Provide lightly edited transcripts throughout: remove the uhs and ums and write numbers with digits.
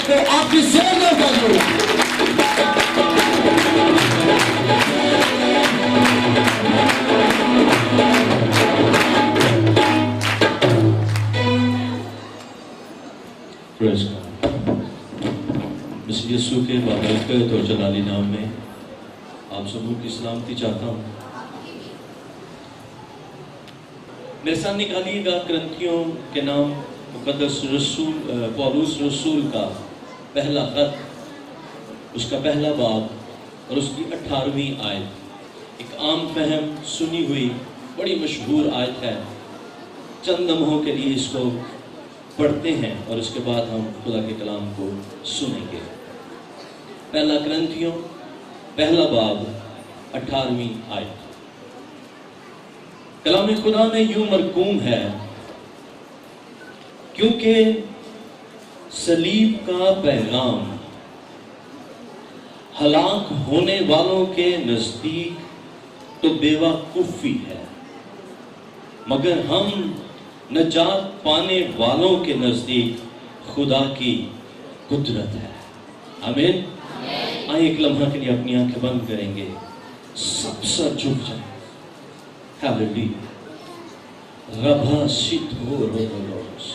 تو آپ کی زیادہ کرو. مسیح یسوع کے بابرکت اور جلالی نام میں آپ سبوں کی سلامتی چاہتا ہوں. میرے ساتھ نکالیے گا کرنتھیوں کے نام مقدس رسول پولس رسول کا پہلا خط، اس کا پہلا باب اور اس کی 18ویں آیت. ایک عام فہم سنی ہوئی بڑی مشہور آیت ہے. چند لمحوں کے لیے اس کو پڑھتے ہیں اور اس کے بعد ہم خدا کے کلام کو سنیں گے. پہلا کرنتھیوں پہلا باب 18ویں آیت. کلام خدا میں یوں مرقوم ہے، کیونکہ صلیب کا پیغام ہلاک ہونے والوں کے نزدیک تو بیوقوفی ہے، مگر ہم نجات پانے والوں کے نزدیک خدا کی قدرت ہے. آمین. آئیں ایک لمحہ کے لیے اپنی آنکھیں بند کریں گے، سب سر جھک جائیں. ہاللیلویا. ربا سیتھو روس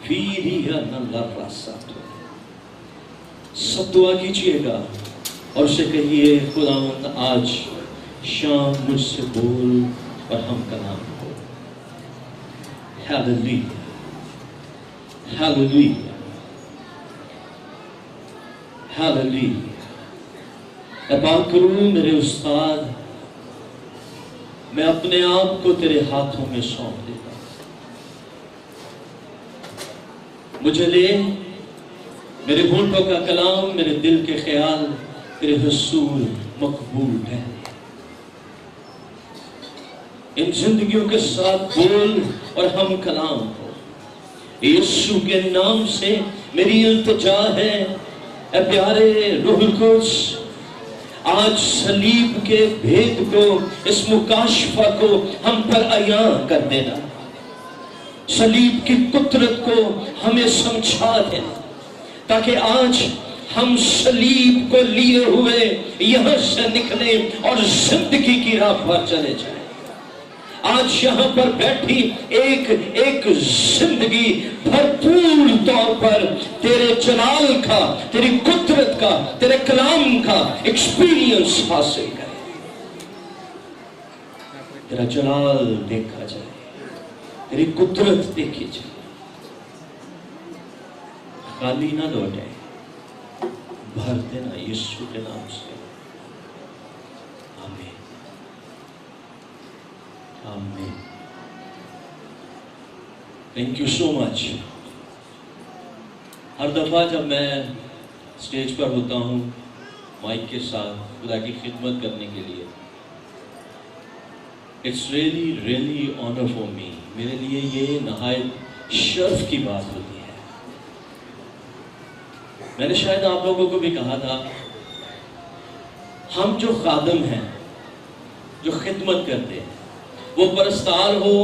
فیریا نلرا ساتو. سب دعا کیجئے گا اور اسے کہیے خداوند آج شام مجھ سے بول اور ہم کلام ہو. ہاللیلویا ہاللیلویا ہاللیلویا. اے پاک کروں میرے استاد، میں اپنے آپ کو تیرے ہاتھوں میں سونپ دیتا ہوں. مجھے لے، میرے ہونٹوں کا کلام، میرے دل کے خیال تیرے حضور مقبول ہے. ان زندگیوں کے ساتھ بول اور ہم کلام ہو. یسوع کے نام سے میری التجا ہے. اے پیارے روح القدس، آج صلیب کے بھید کو، اس مکاشفہ کو ہم پر عیاں کر دینا. صلیب کی قدرت کو ہمیں سمجھا دینا، تاکہ آج ہم صلیب کو لیے ہوئے یہاں سے نکلیں اور زندگی کی راہ پر چلے جائیں. آج یہاں پر بیٹھی ایک زندگی بھرپور طور پر تیرے جلال کا، تیری قدرت کا، تیرے کلام کا ایکسپیرینس حاصل کرے. تیرا جلال دیکھا جائے، تیری قدرت دیکھی جائے. خالی نہ لوٹے، بھر دینا یسوع کے نام سے. آمین آمین. تھینک یو سو مچ. ہر دفعہ جب میں اسٹیج پر ہوتا ہوں مائک کے ساتھ خدا کی خدمت کرنے کے لیے، it's really honour for me. میرے لیے یہ نہایت شرف کی بات ہوتی ہے. میں نے شاید آپ لوگوں کو بھی کہا تھا، ہم جو خادم ہیں، جو خدمت کرتے ہیں، وہ پرستار ہو،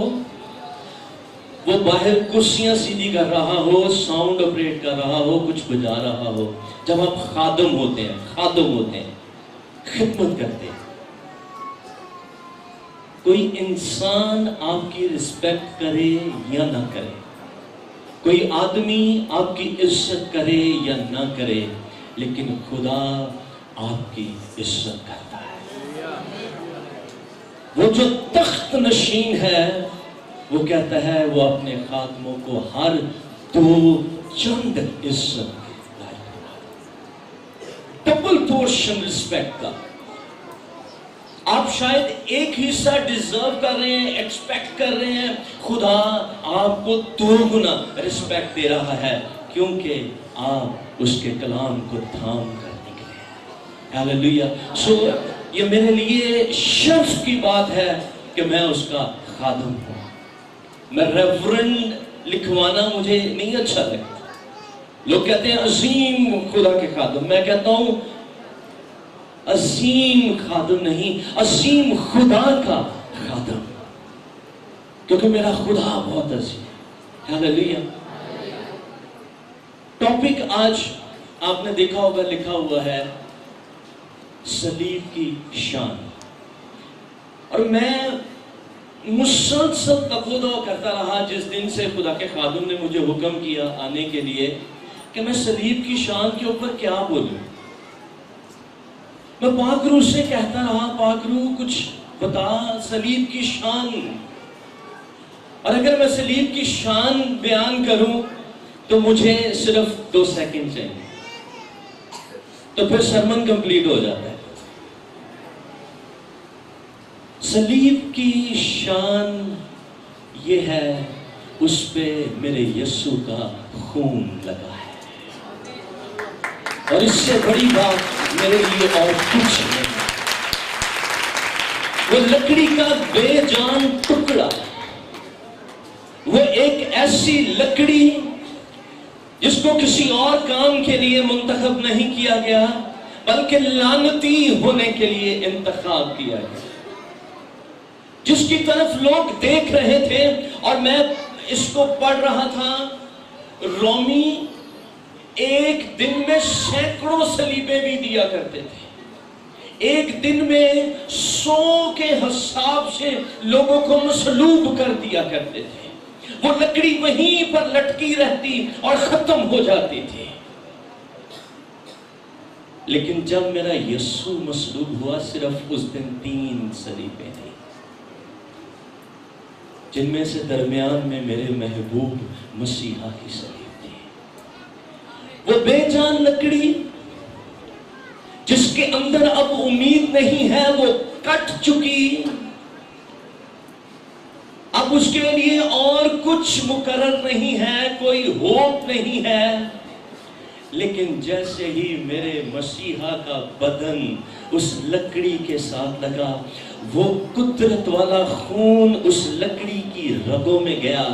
وہ باہر کرسیاں سیدھی کر رہا ہو، ساؤنڈ آپریٹ کر رہا ہو، کچھ بجا رہا ہو، جب آپ خادم ہوتے ہیں، خدمت کرتے ہیں، کوئی انسان آپ کی رسپیکٹ کرے یا نہ کرے، کوئی آدمی آپ کی عزت کرے یا نہ کرے، لیکن خدا آپ کی عزت کرتا ہے. وہ جو تخت نشین ہے، وہ کہتا ہے وہ اپنے خادموں کو ہر 2 چند عزت ڈبل پورشن رسپیکٹ کا. آپ شاید ایک حصہ ڈیزرو کر رہے ہیں، ایکسپیکٹ کر رہے ہیں، خدا آپ کو 2 گنا رسپیکٹ دے رہا ہے، کیونکہ آپ اس کے کلام کو تھام کر نکلے ہیں. ہاللیلویا. سو یہ میرے لیے شرف کی بات ہے کہ میں اس کا خادم ہوں. میں ریورنڈ لکھوانا مجھے نہیں اچھا لگتا. لوگ کہتے ہیں عظیم خدا کے خادم، میں کہتا ہوں عظیم خادم نہیں، عظیم خدا کا خادم، کیونکہ میرا خدا بہت عظیم ہے. ہاللیلویا. ٹاپک آج آپ نے دیکھا ہوگا لکھا ہوا ہے صلیب کی شان. اور میں مسلسل تقویٰ کرتا رہا جس دن سے خدا کے خادم نے مجھے حکم کیا آنے کے لیے کہ میں صلیب کی شان کے اوپر کیا بولوں. میں پاک روح سے کہتا رہا پاک روح کچھ بتا صلیب کی شان. اور اگر میں صلیب کی شان بیان کروں تو مجھے صرف 2 سیکنڈ چاہیے تو پھر سرمن کمپلیٹ ہو جاتا ہے. صلیب کی شان یہ ہے اس پہ میرے یسوع کا خون لگا ہے اور اس سے بڑی بات میرے لیے اور کچھ نہیں. وہ لکڑی کا بے جان ٹکڑا, وہ ایک ایسی لکڑی جس کو کسی اور کام کے لیے منتخب نہیں کیا گیا بلکہ لعنتی ہونے کے لیے انتخاب کیا گیا, جس کی طرف لوگ دیکھ رہے تھے. اور میں اس کو پڑھ رہا تھا, رومی ایک دن میں سینکڑوں صلیبیں بھی دیا کرتے تھے. ایک دن میں 100 کے حساب سے لوگوں کو مصلوب کر دیا کرتے تھے. وہ لکڑی وہیں پر لٹکی رہتی اور ختم ہو جاتی تھی. لیکن جب میرا یسوع مصلوب ہوا صرف اس دن 3 صلیبیں تھیں, جن میں سے درمیان میں میرے محبوب مسیحا کی صلیب تھی. وہ بے جان لکڑی جس کے اندر اب امید نہیں ہے, وہ کٹ چکی, اب اس کے لیے اور کچھ مقرر نہیں ہے, کوئی ہوپ نہیں ہے. لیکن جیسے ہی میرے مسیحا کا بدن اس لکڑی کے ساتھ لگا, وہ قدرت والا خون اس لکڑی کی رگوں میں گیا,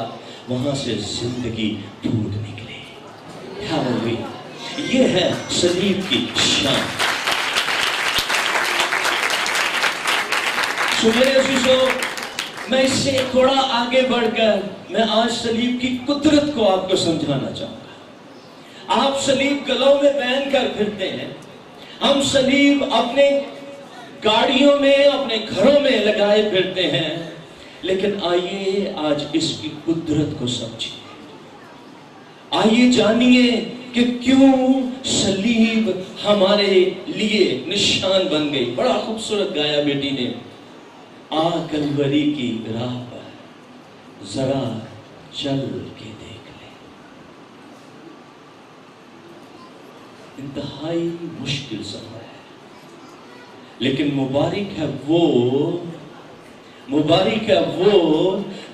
وہاں سے زندگی ٹوٹ نکلی. ہاللویا. یہ ہے صلیب کی شان. سو میرے عزیزو, میں اس سے تھوڑا آگے بڑھ کر میں آج صلیب کی قدرت کو آپ کو سمجھانا چاہوں گا. آپ صلیب گلوں میں پہن کر پھرتے ہیں, ہم صلیب اپنے گاڑیوں میں اپنے گھروں میں لگائے پھرتے ہیں, لیکن آئیے آج اس کی قدرت کو سمجھیں. آئیے جانیے کہ کیوں صلیب ہمارے لیے نشان بن گئی. بڑا خوبصورت گایا بیٹی نے, آ کلوری کی راہ پر ذرا چل کے دیکھ لے. انتہائی مشکل سفر ہے, لیکن مبارک ہے وہ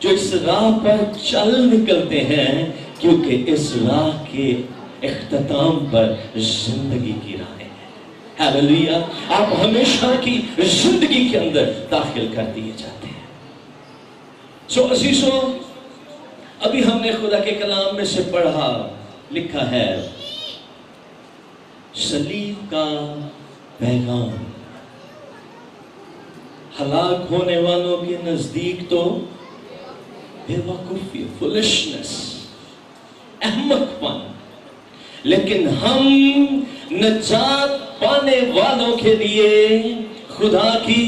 جو اس راہ پر چل نکلتے ہیں, کیونکہ اس راہ کے اختتام پر زندگی کی راہیں ہیں. ہاللویا. آپ ہمیشہ کی زندگی کے اندر داخل کر دیے جاتے ہیں. سو عزیزو, ابھی ہم نے خدا کے کلام میں سے پڑھا, لکھا ہے صلیب کا پیغام ہلاک ہونے والوں کے نزدیک تو بے وقوفی, فولشنس, احمق پن, لیکن ہم نجات پانے والوں کے لیے خدا کی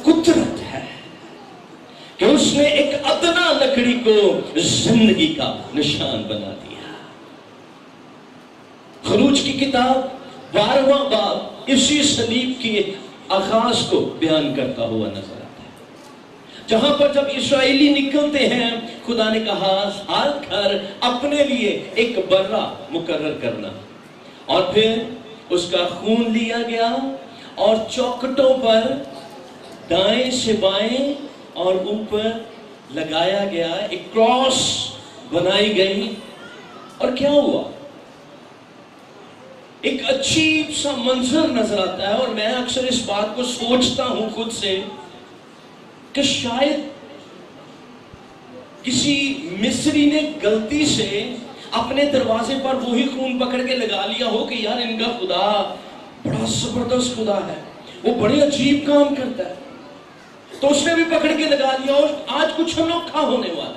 قدرت ہے کہ اس نے ایک ادنا لکڑی کو زندگی کا نشان بنا دیا. خروج کی کتاب 12واں باب اسی صلیب کی آغاز کو بیان کرتا ہوا نظر آتا ہے, جہاں پر جب اسرائیلی نکلتے ہیں خدا نے کہا ہر گھر اپنے لیے ایک برہ مقرر کرنا, اور پھر اس کا خون لیا گیا اور چوکھٹوں پر دائیں سے بائیں اور اوپر لگایا گیا, ایک کراس بنائی گئی. اور کیا ہوا؟ ایک عجیب سا منظر نظر آتا ہے. اور میں اکثر اس بات کو سوچتا ہوں خود سے کہ شاید کسی مصری نے غلطی سے اپنے دروازے پر وہی خون پکڑ کے لگا لیا ہو کہ یار ان کا خدا بڑا زبردست خدا ہے, وہ بڑے عجیب کام کرتا ہے, تو اس نے بھی پکڑ کے لگا لیا اور آج کچھ انوکھا ہونے والا ہے.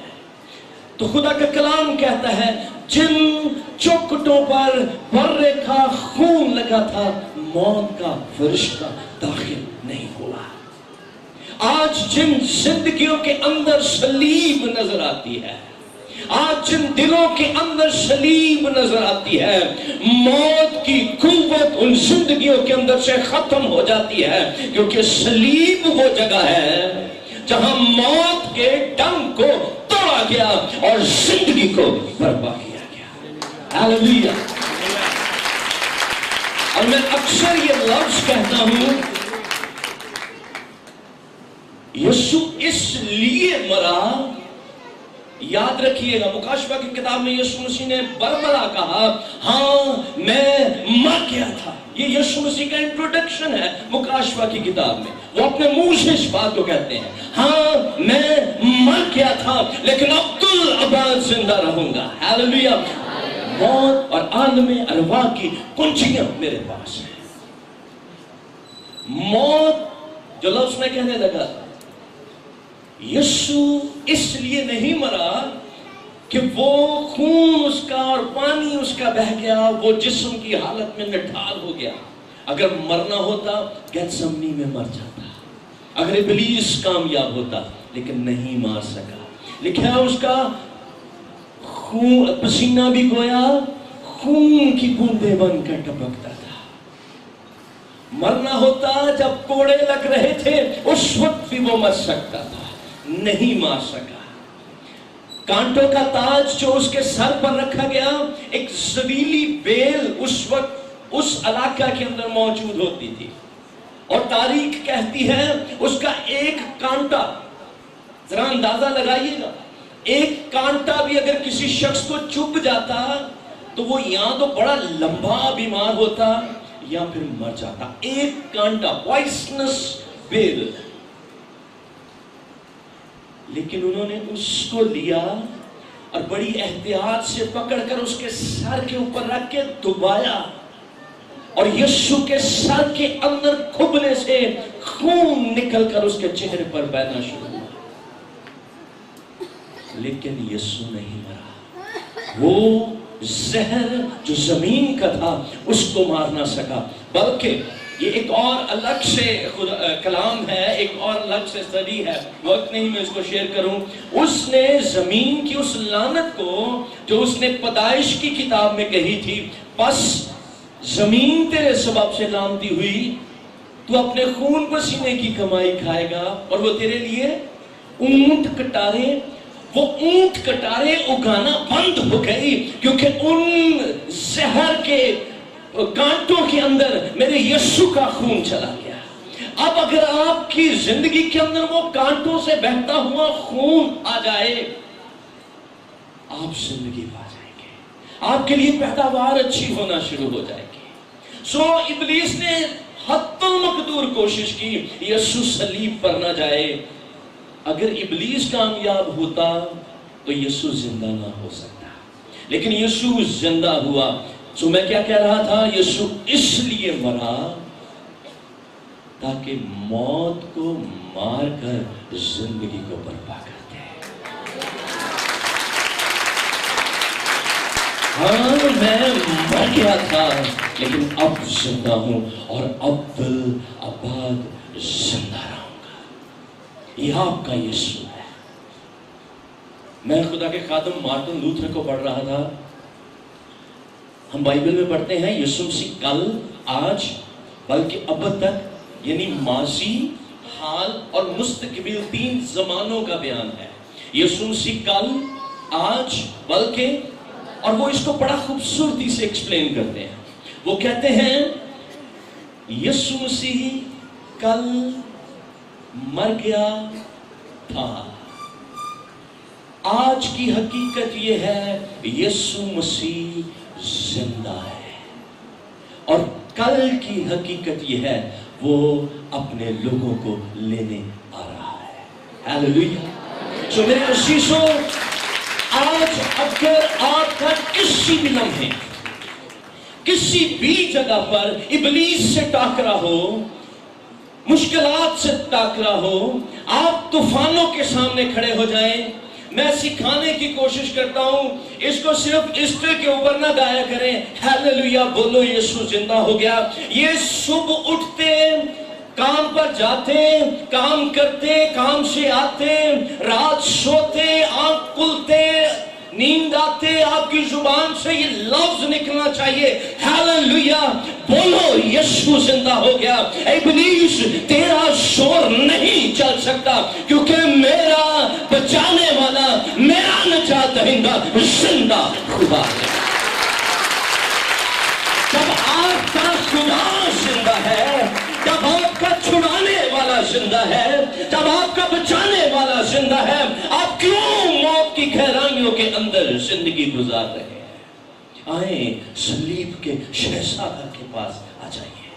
تو خدا کا کلام کہتا ہے جن چوکھٹوں پر برے کا خون لگا تھا موت کا فرشتہ داخل نہیں ہوا. آج جن زندگیوں کے اندر صلیب نظر آتی ہے, آج جن دلوں کے اندر صلیب نظر آتی ہے, موت کی قوت ان زندگیوں کے اندر سے ختم ہو جاتی ہے, کیونکہ صلیب وہ جگہ ہے جہاں موت کے ڈنگ کو توڑا گیا اور زندگی کو برپا کیا گیا. ہاللیلویا. اور میں اکثر یہ لفظ کہتا ہوں, یسوع اس لیے مرا. یاد رکھیے گا مکاشفہ کی کتاب میں یسوع مسیح نے بربلا کہا, ہاں میں مر گیا تھا. یہ یسوع مسیح کا انٹروڈکشن ہے مکاشفہ کی کتاب میں. وہ اپنے منہ سے اس بات کو کہتے ہیں, ہاں میں مر گیا تھا لیکن عبدالآباد زندہ رہوں گا. ہاللیلویا. موت اور عالم ارواح کی کنجیاں میرے پاس ہیں. موت جو لفظ میں کہنے لگا, یسوع اس لیے نہیں مرا کہ وہ خون اس کا اور پانی اس کا بہ گیا, وہ جسم کی حالت میں نڈھال ہو گیا. اگر مرنا ہوتا گیتسمنی میں مر جاتا, اگر ابلیس کامیاب ہوتا, لیکن نہیں مار سکا. لکھا ہے اس کا خون پسینہ بھی گویا خون کی بوندیں بن کر ٹپکتا تھا. مرنا ہوتا جب کوڑے لگ رہے تھے اس وقت بھی وہ مر سکتا تھا, نہیں مار سکا. کانٹوں کا تاج جو اس کے سر پر رکھا گیا, ایک زریلی بیل اس وقت اس علاقہ کے اندر موجود ہوتی تھی, اور تاریخ کہتی ہے اس کا ایک کانٹا, ذرا اندازہ لگائیے گا, ایک کانٹا بھی اگر کسی شخص کو چبھ جاتا تو وہ یا تو بڑا لمبا بیمار ہوتا یا پھر مر جاتا. ایک کانٹا, پوائسنس بیل. لیکن انہوں نے اس کو لیا اور بڑی احتیاط سے پکڑ کر اس کے سر کے اوپر رکھ کے دبایا, اور یسوع کے سر کے اندر کھبنے سے خون نکل کر اس کے چہرے پر بہنا شروع ہوا. لیکن یسوع نہیں مرا. وہ زہر جو زمین کا تھا اس کو مار نہ سکا, بلکہ یہ ایک اور الگ سے کلام ہے, ایک اور الگ سے اسٹڈی ہے, وقت نہیں میں اس کو شیئر کروں. اس نے زمین کی اس لعنت کو جو اس نے پیدائش کی کتاب میں کہی تھی, پس زمین تیرے سبب سے لعنتی ہوئی, تو اپنے خون پسینے کی کمائی کھائے گا, اور وہ تیرے لیے اونٹ کٹارے, وہ اونٹ کٹارے اگانا بند ہو گئی کیونکہ ان زہر کے کانٹوں کے اندر میرے یسوع کا خون چلا گیا. اب اگر آپ کی زندگی کے اندر وہ کانٹوں سے بہتا ہوا خون آ جائے, آپ زندگی پا جائیں گے, آپ کے لیے پیداوار اچھی ہونا شروع ہو جائے گی. سو ابلیس نے حتی المقدور کوشش کی یسوع صلیب پر نہ جائے. اگر ابلیس کامیاب ہوتا تو یسوع زندہ نہ ہو سکتا, لیکن یسوع زندہ ہوا. سو میں کیا کہہ رہا تھا, یسوع اس لیے مرا تاکہ موت کو مار کر زندگی کو برپا کر دے. ہاں میں مر گیا تھا لیکن اب زندہ ہوں, اور عبدالآباد زندہ رہوں گا. یہ آپ کا یسوع ہے. میں خدا کے خادم مارٹن لوتھر کو پڑھ رہا تھا. ہم بائبل میں پڑھتے ہیں یسوع مسیح کل, آج, بلکہ اب تک, یعنی ماضی, حال اور مستقبل, 3 زمانوں کا بیان ہے. یسوع مسیح کل, آج, بلکہ, اور وہ اس کو بڑا خوبصورتی سے ایکسپلین کرتے ہیں. وہ کہتے ہیں یسوع مسیح کل مر گیا تھا, آج کی حقیقت یہ ہے یسوع مسیح زندہ ہے, اور کل کی حقیقت یہ ہے وہ اپنے لوگوں کو لینے آ رہا ہے. ہاللیلویا. سو میرے عزیزو, آج اگر آپ کا کسی بھی لمحے کسی بھی جگہ پر ابلیس سے ٹاکرا ہو, مشکلات سے ٹاکرا ہو, آپ طوفانوں کے سامنے کھڑے ہو جائیں, میں سکھانے کی کوشش کرتا ہوں اس کو صرف ایسٹر کے اوپر نہ گایا کریں ہیلیلویا بولو یسوع زندہ ہو گیا. یہ صبح اٹھتے کام پر جاتے کام کرتے کام سے آتے رات سوتے آنکھ کھلتے نیند آتے آپ کی زبان سے یہ لفظ نکلنا چاہیے ہیلیلویا بولو یسوع زندہ ہو گیا. ابلیس تیرا شور نہیں چل سکتا کیونکہ میرا بچانے والا میرا نجات دہندہ زندہ خدا ہے. جب آپ کا خدا زندہ ہے جب آپ کا چھڑانے والا زندہ ہے جب آپ کا بچانے والا زندہ ہے آپ کیوں موت کی گہرائیوں کے اندر زندگی گزار رہے ہیں؟ آئیں صلیب کے شہزادہ کے پاس آ جائیے.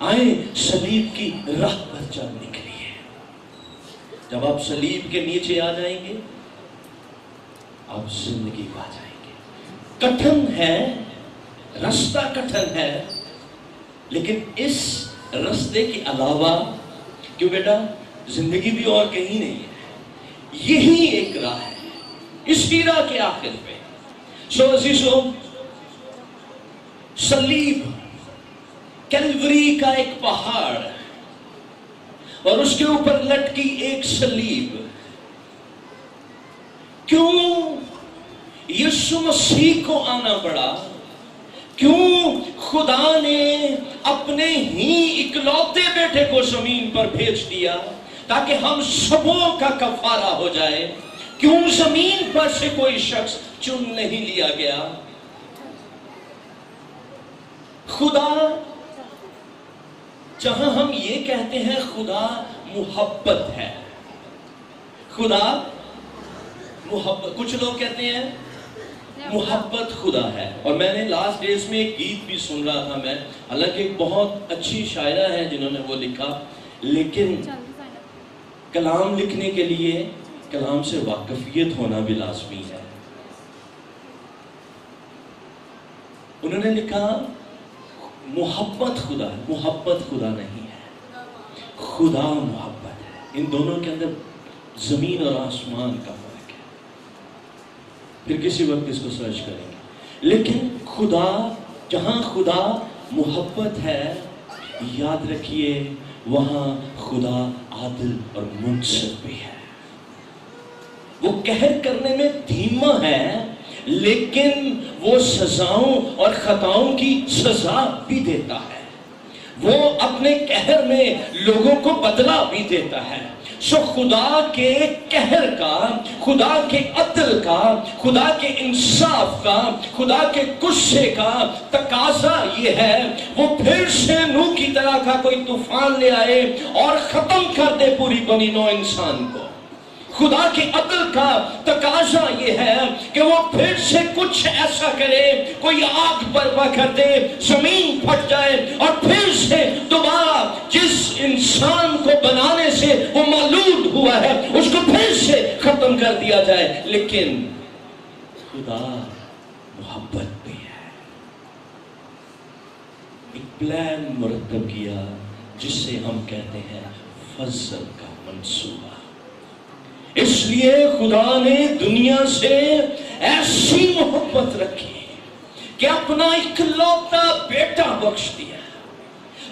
آئیں صلیب کی راہ پر چل نکلیے. جب آپ صلیب کے نیچے آ جائیں گے آپ زندگی پا جائیں گے. کٹھن ہے رستہ کٹھن ہے لیکن اس رستے کے علاوہ کیوں بیٹا زندگی بھی اور کہیں نہیں ہے یہی ایک راہ ہے اسی راہ کے آخر پہ. سو عزیزو صلیب کیلوری کا ایک پہاڑ اور اس کے اوپر لٹکی ایک صلیب. کیوں یسوع مسیح کو آنا پڑا؟ کیوں خدا نے اپنے ہی اکلوتے بیٹے کو زمین پر بھیج دیا تاکہ ہم سبوں کا کفارہ ہو جائے؟ کیوں زمین پر سے کوئی شخص چن نہیں لیا گیا؟ خدا جہاں ہم یہ کہتے ہیں خدا محبت ہے خدا محبت کچھ لوگ کہتے ہیں محبت خدا ہے. اور میں نے لاسٹ ڈیز میں ایک گیت بھی سن رہا تھا میں حالانکہ ایک بہت اچھی شاعرہ ہے جنہوں نے وہ لکھا لیکن کلام لکھنے کے لیے کلام سے واقفیت ہونا بھی لازمی ہے. انہوں نے لکھا محبت خدا ہے محبت خدا نہیں ہے خدا محبت ہے. ان دونوں کے اندر زمین اور آسمان کا فرق ہے. پھر کسی وقت اس کو سرچ کریں گے. لیکن خدا جہاں خدا محبت ہے یاد رکھیے وہاں خدا عادل اور منصف بھی ہے. وہ قہر کرنے میں دھیما ہے لیکن وہ سزاؤں اور خطاؤں کی سزا بھی دیتا ہے. وہ اپنے قہر میں لوگوں کو بدلہ بھی دیتا ہے. سو خدا کے قہر کا خدا کے عدل کا خدا کے انصاف کا خدا کے غصے کا تقاضا یہ ہے وہ پھر سے نوح کی طرح کا کوئی طوفان لے آئے اور ختم کر دے پوری بنی نوع انسان کو. خدا کے عدل کا تقاضا یہ ہے کہ وہ پھر سے کچھ ایسا کرے کوئی آگ برپا کر دے زمین پھٹ جائے اور پھر سے دوبارہ جس انسان کو بنانے سے وہ مولود ہوا ہے اس کو پھر سے ختم کر دیا جائے. لیکن خدا محبت بھی ہے. ایک پلان مرتب کیا جس سے ہم کہتے ہیں فضل کا منصوبہ. اس لیے خدا نے دنیا سے ایسی محبت رکھی کہ اپنا اکلوتا بیٹا بخش دیا.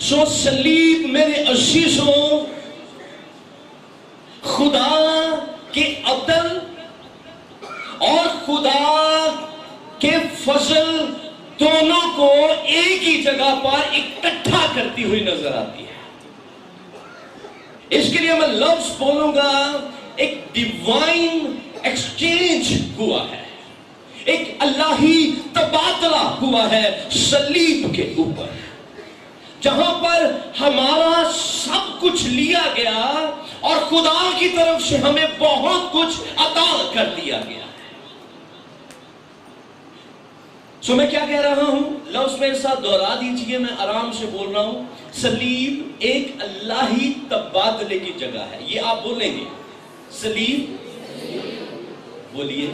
سو صلیب میرے عزیزوں خدا کے عدل اور خدا کے فضل دونوں کو ایک ہی جگہ پر اکٹھا کرتی ہوئی نظر آتی ہے. اس کے لیے میں لفظ بولوں گا ایک ڈیوائن ایکسچینج ہوا ہے ایک الہی تبادلہ ہوا ہے صلیب کے اوپر جہاں پر ہمارا سب کچھ لیا گیا اور خدا کی طرف سے ہمیں بہت کچھ عطا کر دیا گیا. سو میں کیا کہہ رہا ہوں لفظ میرے ساتھ دوہرا دیجئے میں آرام سے بول رہا ہوں. صلیب ایک الہی تبادلے کی جگہ ہے. یہ آپ بولیں گے صلیب بولیے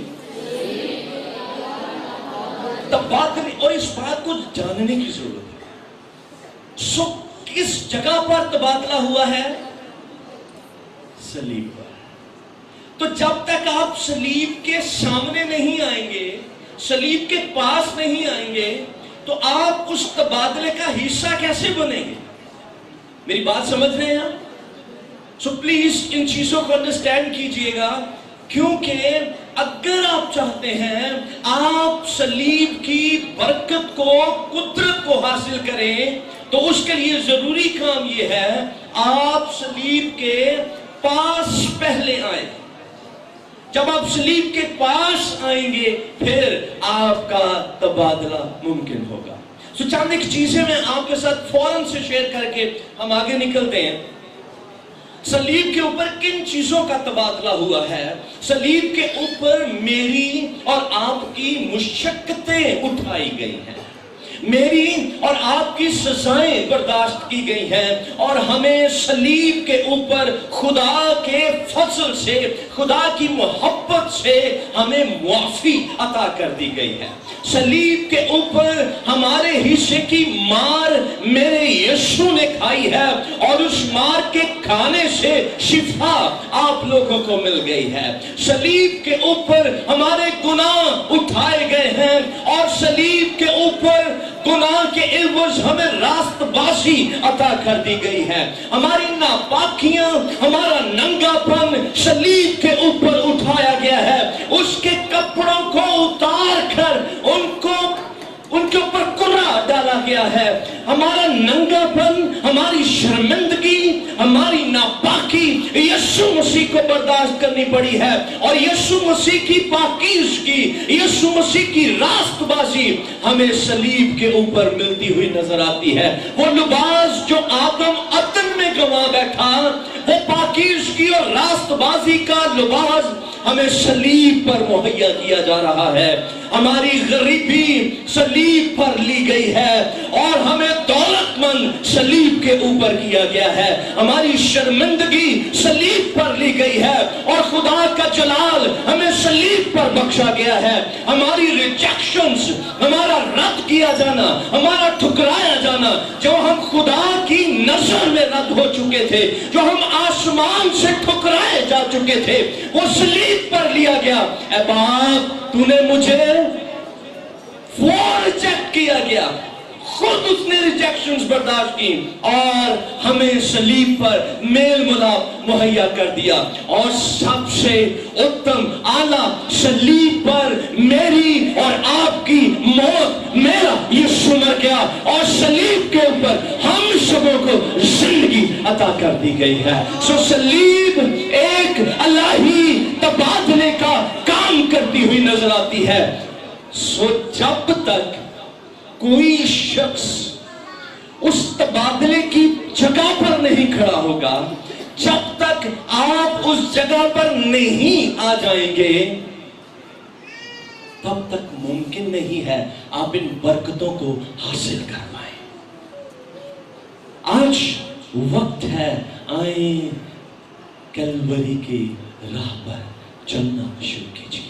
تبادلے. اور اس بات کو جاننے کی ضرورت ہے. سو کس جگہ پر تبادلہ ہوا ہے؟ صلیب پر. تو جب تک آپ صلیب کے سامنے نہیں آئیں گے، صلیب کے پاس نہیں آئیں گے، تو آپ اس تبادلے کا حصہ کیسے بنیں گے؟ میری بات سمجھ رہے ہیں آپ؟ سو پلیز ان چیزوں کو انڈرسٹینڈ کیجئے گا، کیونکہ اگر آپ چاہتے ہیں آپ صلیب کی برکت کو، قدرت کو حاصل کریں، تو اس کے لیے ضروری کام یہ ہے آپ صلیب کے پاس پہلے آئیں۔ جب آپ صلیب کے پاس آئیں گے پھر آپ کا تبادلہ ممکن ہوگا۔ سو چند ایک چیزیں میں آپ کے ساتھ فوراً سے شیئر کر کے ہم آگے نکلتے ہیں۔ صلیب کے اوپر کن چیزوں کا تبادلہ ہوا ہے؟ صلیب کے اوپر میری اور آپ کی مشقتیں اٹھائی گئی ہیں، میری اور آپ کی سزائیں برداشت کی گئی ہیں، اور ہمیں صلیب کے اوپر خدا کے فضل سے، خدا کی محبت سے ہمیں معافی عطا کر دی گئی ہے۔ صلیب کے اوپر ہمارے حصے کی مار میرے یسوع نے کھائی ہے، اور اس مار کے کھانے سے شفا آپ لوگوں کو مل گئی ہے۔ صلیب کے اوپر ہمارے گناہ اٹھائے گئے ہیں، اور صلیب کے اوپر گناہ کے عوض ہمیں راست بازی عطا کر دی گئی ہے۔ ہماری ناپاکیاں، ہمارا ننگا پن صلیب کے اوپر اٹھایا گیا ہے۔ اس کے کپڑوں کو اتار کر ان کے اوپر کرا ڈالا گیا ہے۔ ہمارا ننگا پن، ہماری شرمندگی، ہماری ناپاکی یسوع مسیح کو برداشت کرنی پڑی ہے، اور یسوع مسیح کی پاکیزگی، یسوع مسیح کی راست بازی ہمیں صلیب کے اوپر ملتی ہوئی نظر آتی ہے۔ وہ لباس جو آدم عدن میں گنوا بیٹھا، وہ پاکیزگی اور راست بازی کا لباس ہمیں صلیب پر مہیا کیا جا رہا ہے۔ ہماری غریبی صلیب پر لی گئی ہے، اور ہمیں دولت مند صلیب کے اوپر کیا گیا ہے۔ ہماری شرمندگی صلیب پر لی گئی ہے، اور خدا کا جلال ہمیں صلیب پر بخشا گیا ہے۔ ہماری ریجیکشنز، ہمارا رد کیا جانا، ہمارا ٹھکرایا جانا، جو ہم خدا کی نظر میں رد ہو چکے تھے، جو ہم آسمان سے ٹھکرائے جا چکے تھے، وہ صلیب پر لیا گیا۔ اے باپ، تو نے مجھے وہ ریجیکٹ کیا گیا، خود اس نے ریجیکشنز برداشت کی، اور ہمیں صلیب پر میل ملاپ مہیا کر دیا۔ اور سب سے اتم اعلیٰ صلیب پر میری اور آپ کی موت، میرا یسوع مر گیا، اور صلیب کے اوپر ہم سبوں کو زندگی عطا کر دی گئی ہے۔ سو صلیب ایک الہی تبادلے کا کام کرتی ہوئی نظر آتی ہے۔ سو جب تک کوئی شخص اس تبادلے کی جگہ پر نہیں کھڑا ہوگا، جب تک آپ اس جگہ پر نہیں آ جائیں گے، تب تک ممکن نہیں ہے آپ ان برکتوں کو حاصل کر پائیں۔ آج وقت ہے، آئیں کیلوری کی راہ پر چلنا شروع کیجئے،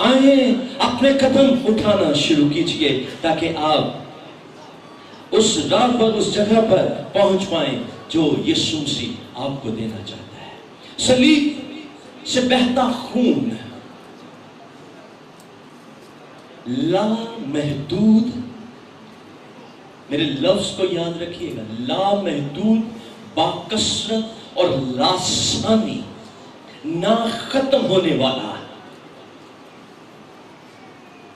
آئیں اپنے قدم اٹھانا شروع کیجئے، تاکہ آپ اس راہ پر، اس جگہ پر پہنچ پائیں جو یسوع مسیح آپ کو دینا چاہتا ہے۔ صلیب سے بہتا خون لامحدود، میرے لفظ کو یاد رکھیے گا، لامحدود، باکثرت اور لاسانی، نہ ختم ہونے والا۔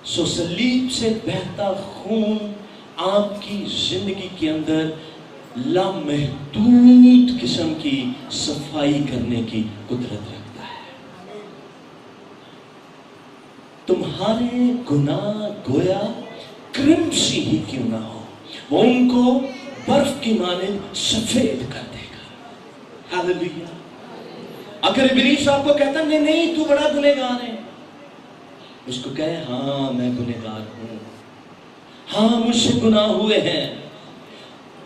سو صلیب سے بہتا خون آپ کی زندگی کے اندر لامحدود قسم کی صفائی کرنے کی قدرت رکھتا ہے۔ تمہارے گناہ گویا کرمسی ہی کیوں نہ ہو، وہ ان کو برف کی مانند سفید کر دے گا۔ ہاللیلویا۔ اگر ابلیس آپ کو کہتا نہیں نہیں تو بڑا گنہگار ہے، اس کو کہے ہاں میں گنہگار ہوں، ہاں مجھ سے گناہ ہوئے ہیں،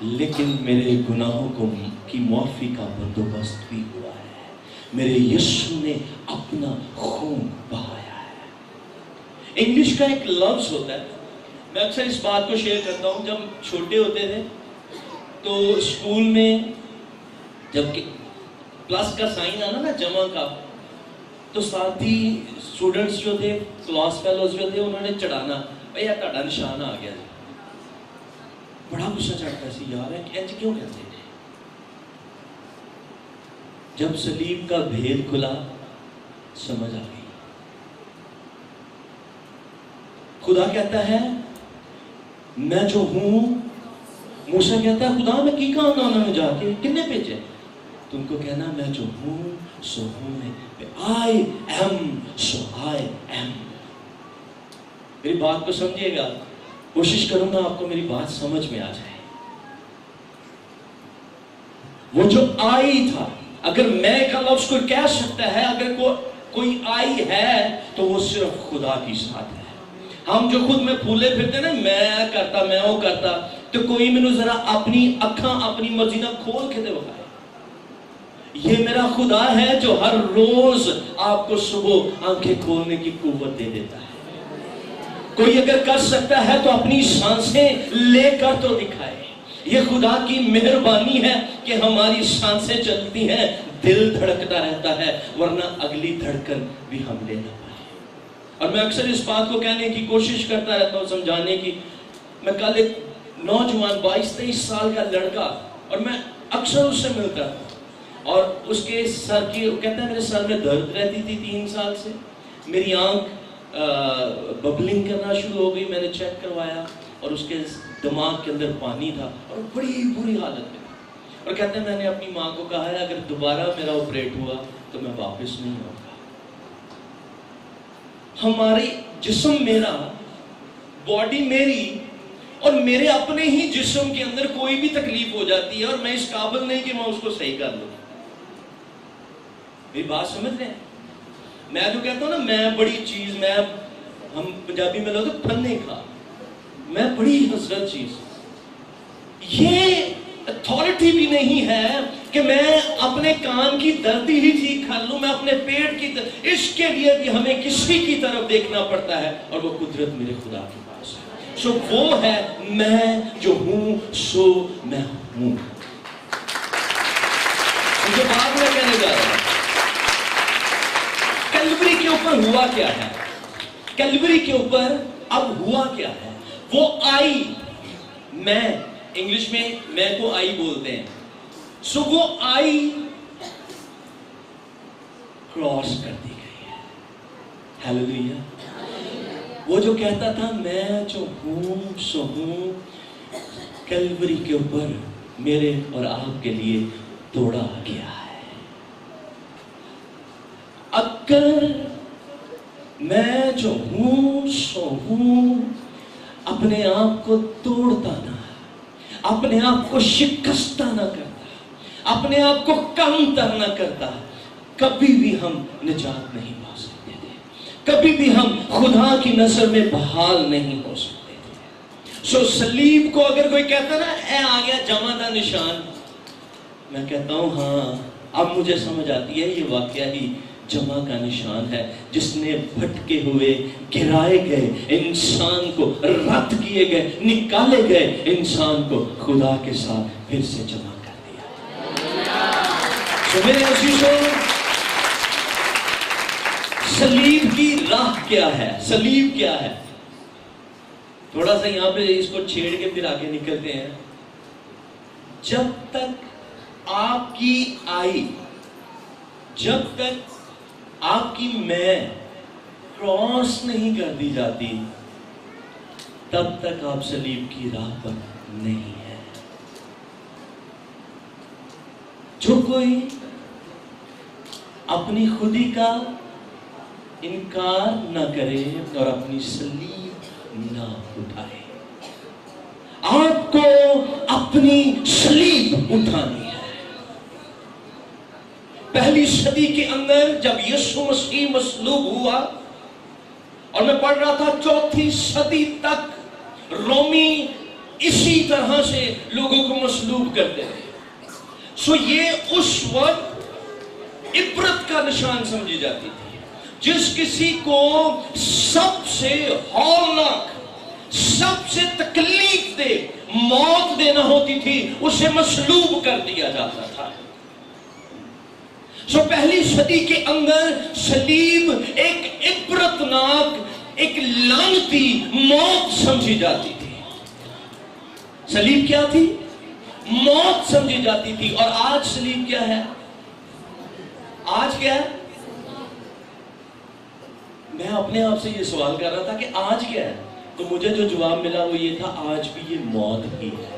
لیکن میرے گناہوں کی معافی کا بندوبست بھی ہوا ہے، میرے یسوع نے اپنا خون بہایا ہے۔ انگلش کا ایک لفظ ہوتا ہے، میں اکثر اس بات کو شیئر کرتا ہوں، جب چھوٹے ہوتے تھے تو اسکول میں جب پلس کا سائن آنا نا، جمع کا، تو ساتھی اسٹوڈنٹس جو تھے، کلاس فیلوز جو تھے، انہوں نے چڑھانا بھائی یہ تہاڈا نشان آ گیا جی. بڑا غصہ چڑھتا سی یار انج کیوں کہتے ہیں. جب صلیب کا بھید کھلا سمجھ آ گئی. خدا کہتا ہے میں جو ہوں. موسیٰ کہتا ہے خدا میں کی کہاں انہوں نے جا کے کنے بھیجے؟ تم کو کہنا میں جو ہوں سو ہوں میں. I am so I am. میری بات کو سمجھیے گا، کوشش کروں گا آپ کو میری بات سمجھ میں آ جائے. وہ جو آئی تھا، اگر میں کا لفظ کوئی کہہ سکتا ہے، اگر کوئی آئی ہے تو وہ صرف خدا کی ساتھ ہے. ہم جو خود میں پھولے پھرتے نا، میں کرتا میں وہ کرتا، تو کوئی میں ذرا اپنی اکھاں اپنی مرضی نہ کھول کے دے بخائے. یہ میرا خدا ہے جو ہر روز آپ کو صبح آنکھیں کھولنے کی قوت دے دیتا ہے. کوئی اگر کر سکتا ہے تو اپنی سانسیں لے کر تو دکھائے. یہ خدا کی مہربانی ہے کہ ہماری سانسیں چلتی ہیں، دل دھڑکتا رہتا ہے، ورنہ اگلی دھڑکن بھی ہم لے نہ پائے. اور میں اکثر اس بات کو کہنے کی کوشش کرتا رہتا ہوں، سمجھانے کی. میں کل ایک نوجوان 22-23 سال کا لڑکا، اور میں اکثر اس سے ملتا تھا، اور اس کے سر کی، وہ کہتا ہے میرے سر میں درد رہتی تھی 3 سال سے، میری آنکھ ببلنگ کرنا شروع ہو گئی. میں نے چیک کروایا اور اس کے دماغ کے اندر پانی تھا اور بڑی بری حالت میں. اور کہتے ہیں میں نے اپنی ماں کو کہا ہے اگر دوبارہ میرا آپریٹ ہوا تو میں واپس نہیں آؤں گا. ہماری جسم میرا، باڈی میری، اور میرے اپنے ہی جسم کے اندر کوئی بھی تکلیف ہو جاتی ہے اور میں اس قابل نہیں کہ میں اس کو صحیح کر لوں. میری بات سمجھ رہے ہیں؟ میں جو کہتا ہوں نا میں بڑی چیز، میں ہم پنجابی میں لوگ پھنے کھا، میں بڑی حضرت چیز. یہ اتھارٹی بھی نہیں ہے کہ میں اپنے کان کی دردی ہی ٹھیک کر لوں، میں اپنے پیٹ کی اس کے لیے بھی ہمیں کسی کی طرف دیکھنا پڑتا ہے، اور وہ قدرت میرے خدا کے پاس ہے. سو وہ ہے میں جو ہوں سو میں ہوں. مجھے بات میں کہنے جا رہا ہوں کیلوری کے اوپر ہوا کیا ہے. کیلوری کے اوپر اب ہوا کیا ہے. وہ آئی، میں انگلش میں میں کو آئی بولتے ہیں. سو وہ آئی کراس کر دی گئی ہے. ہیلیلویا. وہ جو کہتا تھا میں جو ہوں سو ہوں، کیلوری کے اوپر میرے اور آپ کے لیے توڑا گیا ہے. اگر میں جو ہوں سو ہوں اپنے آپ کو توڑتا نہ، اپنے آپ کو شکستہ نہ کرتا، اپنے آپ کو کم تر نہ کرتا، کبھی بھی ہم نجات نہیں پا سکتے تھے، کبھی بھی ہم خدا کی نظر میں بحال نہیں ہو سکتے تھے. سو صلیب کو اگر کوئی کہتا نا اے آ گیا جمع دا نشان، میں کہتا ہوں ہاں اب مجھے سمجھ آتی ہے یہ واقعہ ہی جمع کا نشان ہے، جس نے بھٹکے ہوئے گرائے گئے انسان کو، رد کیے گئے نکالے گئے انسان کو خدا کے ساتھ پھر سے جمع کر دیا. تو میرے عزیزوں، صلیب کی راہ کیا ہے؟ صلیب کیا ہے؟ تھوڑا سا یہاں پہ اس کو چھیڑ کے پھر آگے نکلتے ہیں. جب تک آپ کی آئی، جب تک آپ کی میں کراس نہیں کر دی جاتی، تب تک آپ صلیب کی راہ پر نہیں ہے. جو کوئی اپنی خودی کا انکار نہ کرے اور اپنی صلیب نہ اٹھائے. آپ کو اپنی صلیب اٹھانی ہے. پہلی صدی کے اندر جب یسوع مسیح مصلوب ہوا، اور میں پڑھ رہا تھا 4تھی صدی تک رومی اسی طرح سے لوگوں کو مصلوب کرتے تھے. سو یہ اس وقت عبرت کا نشان سمجھی جاتی تھی. جس کسی کو سب سے ہولناک، سب سے تکلیف دے موت دینا ہوتی تھی، اسے مصلوب کر دیا جاتا تھا. پہلی صدی کے اندر سلیب ایک عبرتناک، ایک لعنتی موت سمجھی جاتی تھی. سلیب کیا تھی؟ موت سمجھی جاتی تھی. اور آج سلیب کیا ہے؟ آج کیا ہے؟ میں اپنے آپ سے یہ سوال کر رہا تھا کہ آج کیا ہے، تو مجھے جو جواب ملا وہ یہ تھا، آج بھی یہ موت ہی ہے.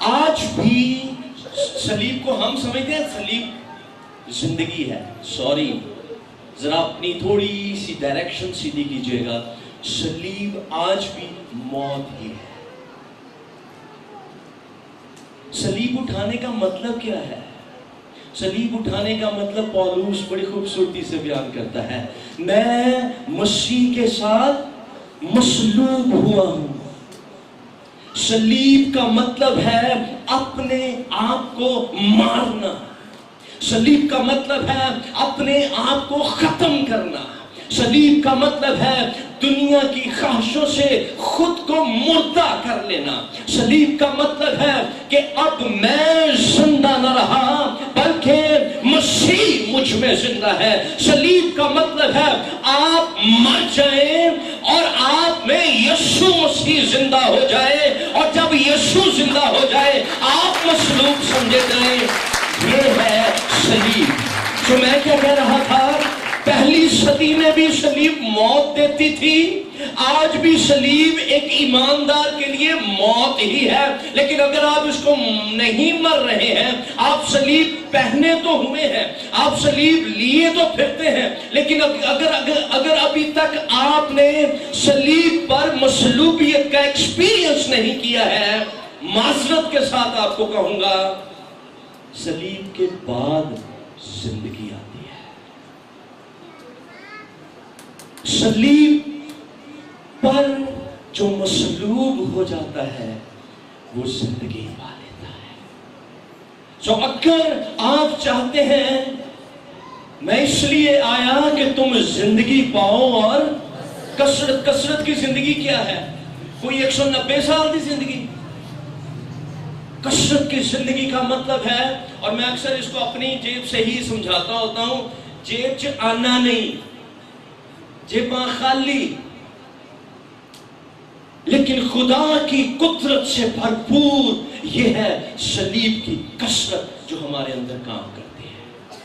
آج بھی سلیب کو ہم سمجھتے ہیں سلیب زندگی ہے. سوری، ذرا اپنی تھوڑی سی ڈائریکشن سیدھی کیجئے گا. سلیب آج بھی موت ہی ہے. سلیب اٹھانے کا مطلب کیا ہے؟ سلیب اٹھانے کا مطلب پولوس بڑی خوبصورتی سے بیان کرتا ہے، میں مسیح کے ساتھ مصلوب ہوا ہوں. سلیب کا مطلب ہے اپنے آپ کو مارنا. سلیب کا مطلب ہے اپنے آپ کو ختم کرنا. سلیب کا مطلب ہے دنیا کی خواہشوں سے خود کو مردہ کر لینا. سلیب کا مطلب ہے کہ اب میں زندہ نہ رہا بلکہ مسیح مجھ میں زندہ ہے. سلیب کا مطلب ہے آپ مر جائیں اور آپ میں یسوع مسیح زندہ ہو جائے، اور جب یسوع زندہ ہو جائے آپ مصلوب سمجھے جائیں. یہ ہے سلیب. جو میں کیا کہہ رہا تھا، پہلی صدی میں بھی سلیب موت دیتی تھی، آج بھی سلیب ایک ایماندار کے لیے موت ہی ہے. لیکن اگر آپ اس کو نہیں مر رہے ہیں، آپ سلیب پہنے تو ہوئے ہیں، آپ سلیب لیے تو پھرتے ہیں، لیکن اگر ابھی تک آپ نے سلیب پر مصلوبیت کا ایکسپیرینس نہیں کیا ہے، معذرت کے ساتھ آپ کو کہوں گا، سلیب کے بعد زندگی آتی ہے. سلیب پر جو مصلوب ہو جاتا ہے وہ زندگی پا لیتا ہے. سو اگر آپ چاہتے ہیں میں اس لیے آیا کہ تم زندگی پاؤ، اور کثرت کی زندگی کیا ہے؟ کوئی 190 سال کی زندگی. کثرت کی زندگی کا مطلب ہے، اور میں اکثر اس کو اپنی جیب سے ہی سمجھاتا ہوتا ہوں، جیب چ آنا نہیں، جیباں خالی، لیکن خدا کی قدرت سے بھرپور. یہ ہے سلیب کی کثرت جو ہمارے اندر کام کرتی ہے.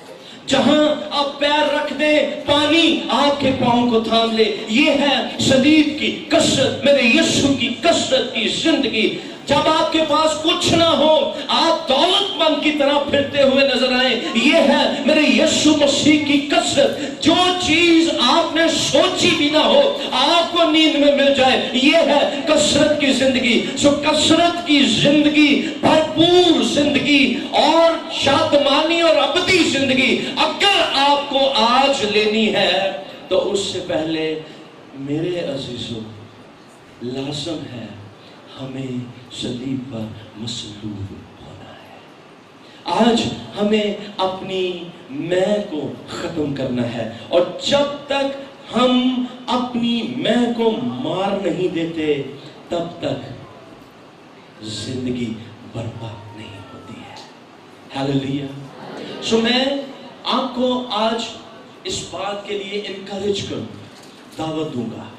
جہاں آپ پیر رکھ دیں پانی آپ کے پاؤں کو تھام لے. یہ ہے سلیب کی کثرت، میرے یسوع کی کثرت کی زندگی. جب آپ کے پاس کچھ نہ ہو، آپ دولت مند کی طرح پھرتے ہوئے نظر آئیں، یہ ہے میرے یسوع مسیح کی کثرت. جو چیز آپ نے سوچی بھی نہ ہو آپ کو نیند میں مل جائے، یہ ہے کثرت کی زندگی. سو کثرت کی زندگی، بھرپور زندگی اور شادمانی اور ابدی زندگی اگر آپ کو آج لینی ہے تو اس سے پہلے میرے عزیزوں لازم ہے ہمیں صلیب پر مصلوب ہونا ہے. آج ہمیں اپنی میں کو ختم کرنا ہے، اور جب تک ہم اپنی میں کو مار نہیں دیتے تب تک زندگی برباد نہیں ہوتی ہے. ہاللیلویا. سو میں آپ کو آج اس بات کے لیے انکریج کروں، دعوت دوں گا،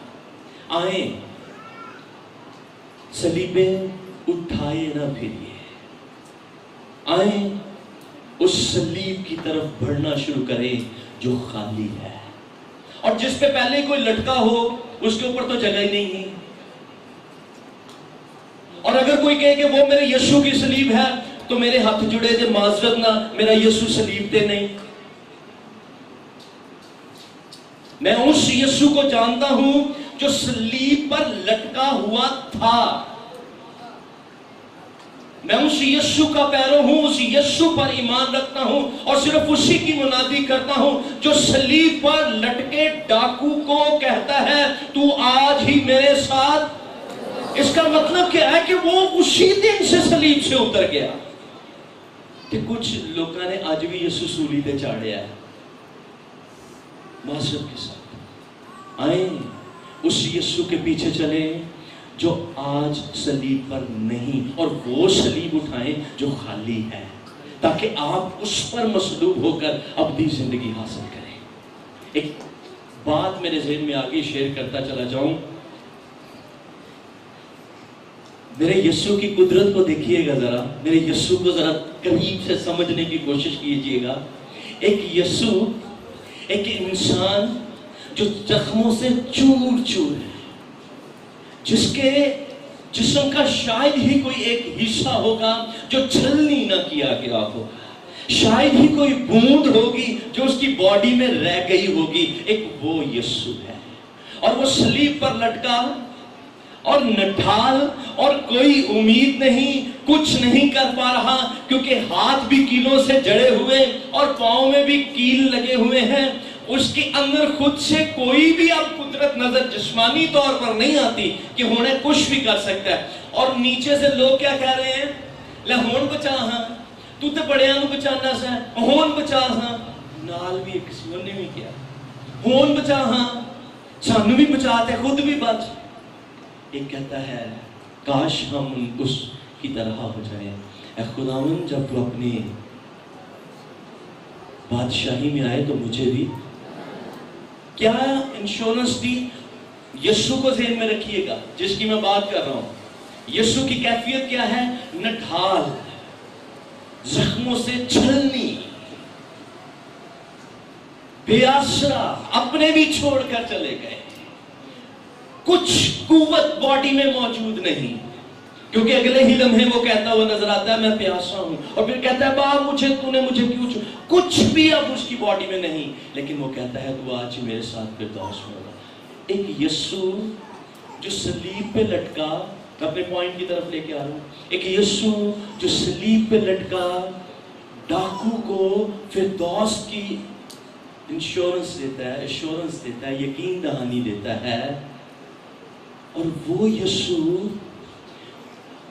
آئیں سلیبیں اٹھائے نہ پھریے، آئیں اس سلیب کی طرف بڑھنا شروع کریں جو خالی ہے، اور جس پہ پہلے کوئی لٹکا ہو اس کے اوپر تو جگہ ہی نہیں ہے. اور اگر کوئی کہے کہ وہ میرے یسوع کی سلیب ہے تو میرے ہاتھ جڑے تھے، معذرت نہ، میرا یسوع سلیب تے نہیں. میں اس یسوع کو جانتا ہوں جو سلیب پر لٹکا ہوا تھا. میں اس یسوع کا پیرو ہوں، اس یسوع پر ایمان رکھتا ہوں، اور صرف اسی کی منادی کرتا ہوں جو سلیب پر لٹکے ڈاکو کو کہتا ہے تو آج ہی میرے ساتھ. اس کا مطلب کیا ہے کہ وہ اسی دن سے سلیب سے اتر گیا. کہ کچھ لوگوں نے آج بھی یسوع سولی تے چاڑیا ہے. معذرت کے ساتھ آئیں اس یسوع کے پیچھے چلیں جو آج صلیب پر نہیں، اور وہ صلیب اٹھائیں جو خالی ہے، تاکہ آپ اس پر مصلوب ہو کر ابدی زندگی حاصل کریں. ایک بات میرے ذہن میں آگے شیئر کرتا چلا جاؤں. میرے یسوع کی قدرت کو دیکھیے گا ذرا, میرے یسوع کو ذرا قریب سے سمجھنے کی کوشش کیجئے گا. ایک یسوع, ایک انسان جو زخموں سے چور چور ہے, جس کے جسم کا شاید ہی کوئی ایک حصہ ہوگا جو چھلنی نہ کیا گیا ہوگا, شاید ہی کوئی بوند ہوگی جو اس کی باڈی میں رہ گئی ہوگی. ایک وہ یسوع ہے, اور وہ صلیب پر لٹکا اور نڈھال, اور کوئی امید نہیں, کچھ نہیں کر پا رہا, کیونکہ ہاتھ بھی کیلوں سے جڑے ہوئے اور پاؤں میں بھی کیل لگے ہوئے ہیں. اس کے اندر خود سے کوئی بھی اب قدرت نظر جسمانی طور پر نہیں آتی کہ ہونے کچھ بھی کر سکتا ہے. اور نیچے سے لوگ کیا کہہ رہے ہیں, لے ہون بچا ہاں, تو تے بڑیاں نو بچانا سا, ہون بچا ہاں. نال بھی کسی نے بھی کیا, ہون بچا ہاں, سانو بھی بچاتے, خود بھی بچ. ایک کہتا ہے کاش ہم اس کی طرح ہو جائیں. اے خداوند جب تو اپنی بادشاہی میں آئے تو مجھے بھی. کیا انشورنس دی؟ یسوع کو ذہن میں رکھیے گا جس کی میں بات کر رہا ہوں. یسوع کی کیفیت کیا ہے؟ نڈھال, زخموں سے چھلنی, بے آسرا, اپنے بھی چھوڑ کر چلے گئے. کچھ قوت باڈی میں موجود نہیں, کیونکہ اگلے ہی لمحے وہ کہتا ہوا نظر آتا ہے میں پیاسا ہوں, اور پھر کہتا ہے باپ تو نے مجھے کیوں چھوڑا. کچھ بھی اب اس کی باڈی میں نہیں, لیکن وہ کہتا ہے تو آج میرے ساتھ فردوس میں ہوگا. ایک یسوع جو صلیب پہ لٹکا, اپنے پوائنٹ کی طرف لے کے آ رہا ہوں. ایک یسوع جو صلیب پہ لٹکا, ڈاکو کو فردوس کی انشورنس دیتا ہے, ایشورنس دیتا ہے, یقین دہانی دیتا ہے. اور وہ یسوع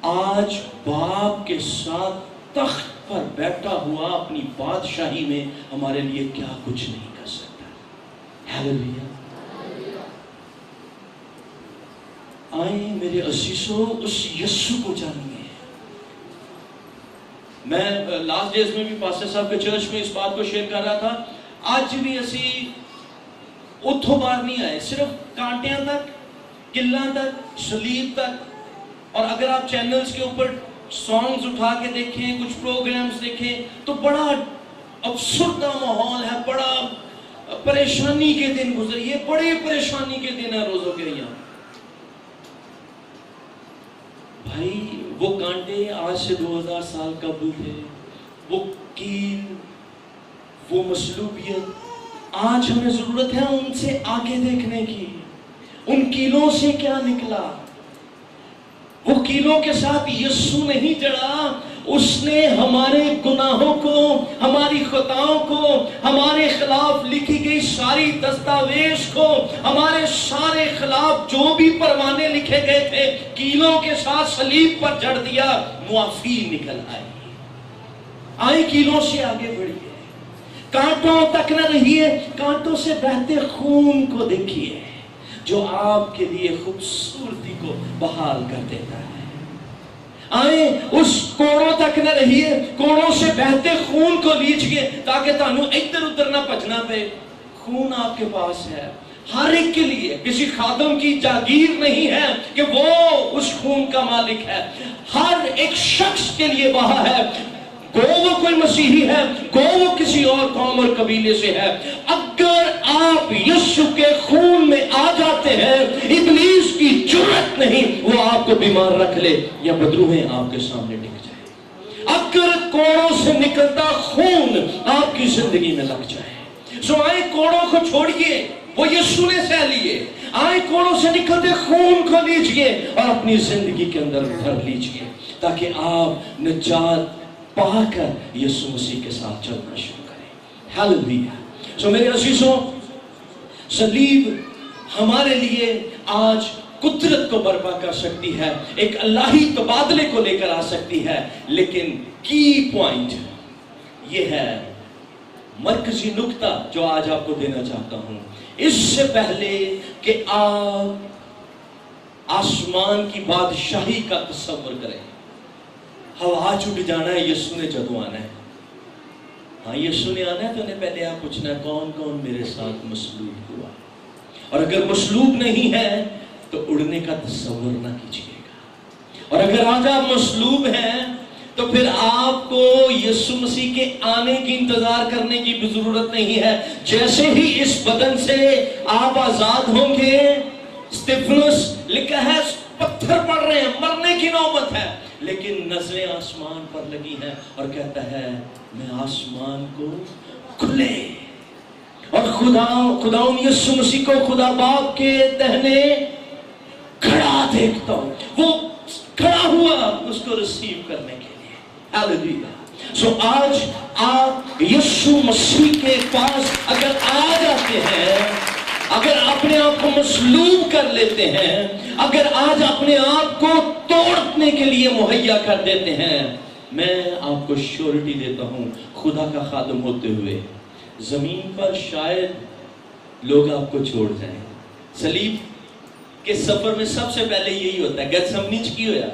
آج باپ کے ساتھ تخت پر بیٹھا ہوا اپنی بادشاہی میں ہمارے لیے کیا کچھ نہیں کر سکتا. ہیلیلویا. آئیں میرے عزیزوں اس یسوع کو جانیے. میں لاسٹ ڈیز میں بھی پاسٹر صاحب کے چرچ میں اس بات کو شیئر کر رہا تھا. آج بھی اسی اتھوں باہر نہیں آئے, صرف کانٹیاں تک, کلاں تک, صلیب تک. اور اگر آپ چینلز کے اوپر سانگز اٹھا کے دیکھیں, کچھ پروگرامز دیکھیں, تو بڑا افسردہ ماحول ہے, بڑا پریشانی کے دن گزر, یہ بڑے پریشانی کے دن ہے روزوں کے یہاں. بھائی وہ کانٹے آج سے 2000 سال قبل تھے, وہ کیل, وہ مصلوبیت, آج ہمیں ضرورت ہے ان سے آگے دیکھنے کی. ان کیلوں سے کیا نکلا؟ وہ کیلوں کے ساتھ یسوع نہیں جڑا, اس نے ہمارے گناہوں کو, ہماری خطاؤں کو, ہمارے خلاف لکھی گئی ساری دستاویز کو, ہمارے سارے خلاف جو بھی پروانے لکھے گئے تھے, کیلوں کے ساتھ صلیب پر جڑ دیا. معافی نکل آئی. آئے کیلوں سے آگے بڑھیے, کانٹوں تک نہ رہیے, کانٹوں سے بہتے خون کو دیکھیے جو آپ کے لیے خوبصورتی کو بحال کر دیتا ہے. آئیں اس کوڑوں تک نہ رہیے, کوڑوں سے بہتے خون کو لیجئے تاکہ تانوں ادھر ادھر نہ بھجنا پے. خون آپ کے پاس ہے ہر ایک کے لیے. کسی خادم کی جاگیر نہیں ہے کہ وہ اس خون کا مالک ہے, ہر ایک شخص کے لیے وہاں ہے. گو وہ کوئی مسیحی ہے, گو وہ کسی اور قوم اور قبیلے سے ہے, اگر آپ یسوع کے خون میں آ جاتے ہیں, ابلیس کی جرأت نہیں وہ آپ کو بیمار رکھ لے یا بدروہیں آپ کے سامنے ٹک جائے. اگر کوڑوں سے نکلتا خون آپ کی زندگی میں لگ جائے, سو آئے کوڑوں کو چھوڑیے, وہ یسوع نے سہ لیے. آئے کوڑوں سے نکلتے خون کو لیجئے اور اپنی زندگی کے اندر بھر لیجئے تاکہ آپ نجات پا کر یسوع مسیح کے ساتھ چلنا شروع کریں. ہیلیلویا. سو میرے عزیزوں, صلیب ہمارے لیے آج قدرت کو برپا کر سکتی ہے, ایک الہی تبادلے کو لے کر آ سکتی ہے. لیکن کی پوائنٹ یہ ہے, مرکزی نقطہ جو آج آپ کو دینا چاہتا ہوں, اس سے پہلے کہ آپ آسمان کی بادشاہی کا تصور کریں, ہوا چھٹ جانا ہے, یسوع نے جدو آنا ہے. ہاں یسوع نے آنا ہے تو انہیں پہلے آپ پوچھنا ہے کون کون میرے ساتھ مصلوب ہوا، اور اگر مصلوب نہیں ہے تو اڑنے کا تصور نہ کیجیے گا، اور اگر آج آپ مصلوب ہیں تو پھر آپ کو یسوع مسیح کے آنے کی انتظار کرنے کی بھی ضرورت نہیں ہے۔ جیسے ہی اس بدن سے آپ آزاد ہوں گے، اسٹیفنس لکھا ہے پتھر پڑ رہے ہیں، مرنے کی نوبت ہے، لیکن نظریں آسمان پر لگی ہیں اور کہتا ہے میں آسمان کو کھلے اور خداوند یسوع مسیح کو خدا باپ کے دہنے کھڑا دیکھتا ہوں، وہ کھڑا ہوا اس کو ریسیو کرنے کے لیے۔ ہاللیلویہ۔ سو آج آپ یسوع مسیح کے پاس اگر آ جاتے ہیں، اگر اپنے آپ کو مصلوب کر لیتے ہیں، اگر آج اپنے آپ کو توڑنے کے لیے مہیا کر دیتے ہیں، میں آپ کو شیورٹی دیتا ہوں خدا کا خادم ہوتے ہوئے زمین پر شاید لوگ آپ کو چھوڑ جائیں۔ صلیب کے سفر میں سب سے پہلے یہی ہوتا ہے، گیتسمنی چ کی ہویا،